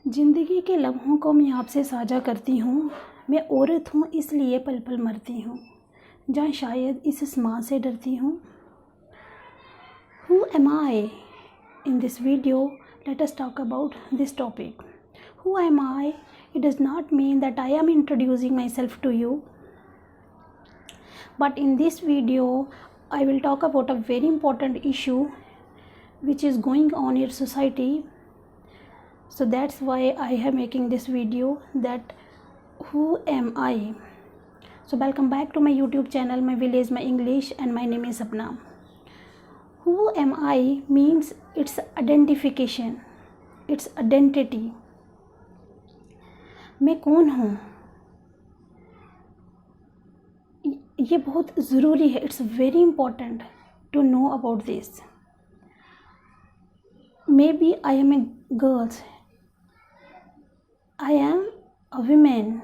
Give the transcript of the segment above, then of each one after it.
ज़िंदगी के लम्हों को मैं आपसे साझा करती हूँ। मैं औरत हूँ इसलिए पल पल मरती हूँ, जहाँ शायद इस माँ से डरती हूँ। Who am I? In this video, let us talk about this topic. Who am I? It does not mean that I am introducing myself to you. But in this video, I will talk about a very important issue which is going on in society. So that's why I am making this video, that who am I? So welcome back to my YouTube channel, My Village, My English, and my name is Sapna. Who am I means it's identification, it's identity. मैं कौन हूँ, ये बहुत ज़रूरी है. It's very important to know about this. Maybe I am a girl, I am a woman,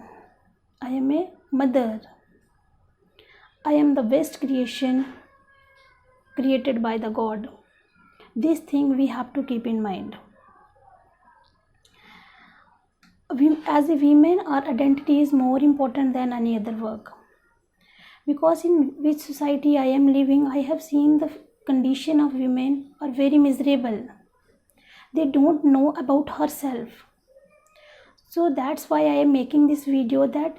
I am a mother, I am the best creation created by the God. This thing we have to keep in mind. As a woman, our identity is more important than any other work. Because in which society I am living, I have seen the condition of women are very miserable. They don't know about herself. So that's why I am making this video, that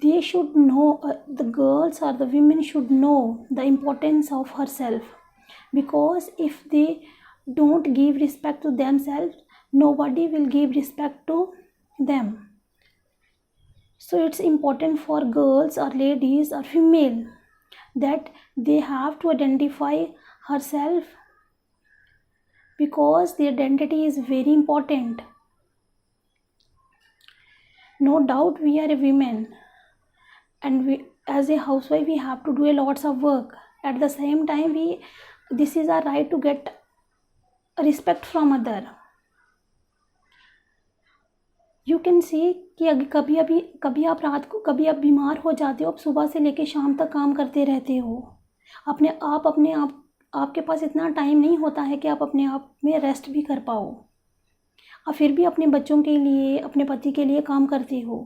they should know, the girls or the women should know the importance of herself. Because if they don't give respect to themselves, nobody will give respect to them. So it's important for girls or ladies or female that they have to identify herself, because the identity is very important. No doubt we are a women, and we, as a housewife, we have to do a lots of work. At the same time, this is our right to get respect from other. You can see कि कभी आप रात को, कभी आप बीमार हो जाते हो, आप सुबह से लेके शाम तक काम करते रहते हो. आपके पास इतना टाइम नहीं होता है कि आप अपने आप में रेस्ट भी कर पाओ. आप फिर भी अपने बच्चों के लिए, अपने पति के लिए काम करते हो,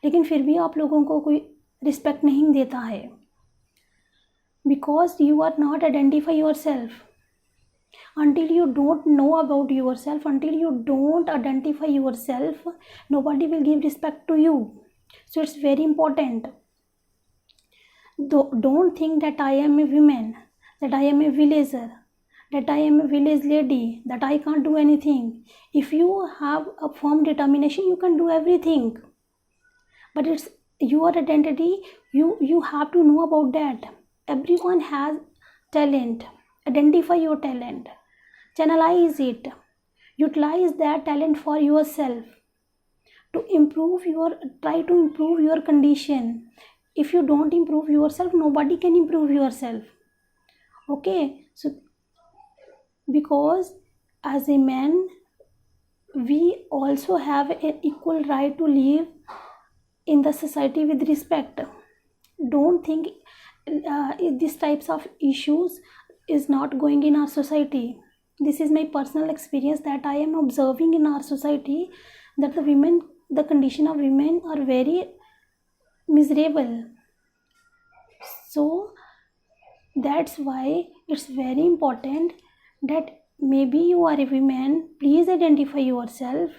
लेकिन फिर भी आप लोगों को कोई रिस्पेक्ट नहीं देता है. Because you are not identify yourself. Until you don't know about yourself, until you don't identify yourself, nobody will give respect to you. So it's very important. Don't think that I am a woman, that I am a villager, that I am a village lady, that I can't do anything. If you have a firm determination, you can do everything. But it's your identity, you have to know about that. Everyone has talent. Identify your talent. Channelize it. Utilize that talent for yourself. Try to improve your condition. If you don't improve yourself, nobody can improve yourself. Okay? So, because as a man, we also have an equal right to live in the society with respect. Don't think these types of issues is not going in our society. This is my personal experience that I am observing in our society, that the condition of women are very miserable. So that's why it's very important that maybe you are a woman, please identify yourself.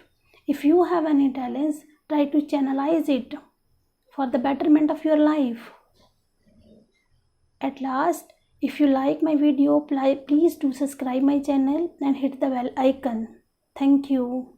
If you have any talents, try to channelize it for the betterment of your life. At last, if you like my video, please do subscribe my channel and hit the bell icon. Thank you.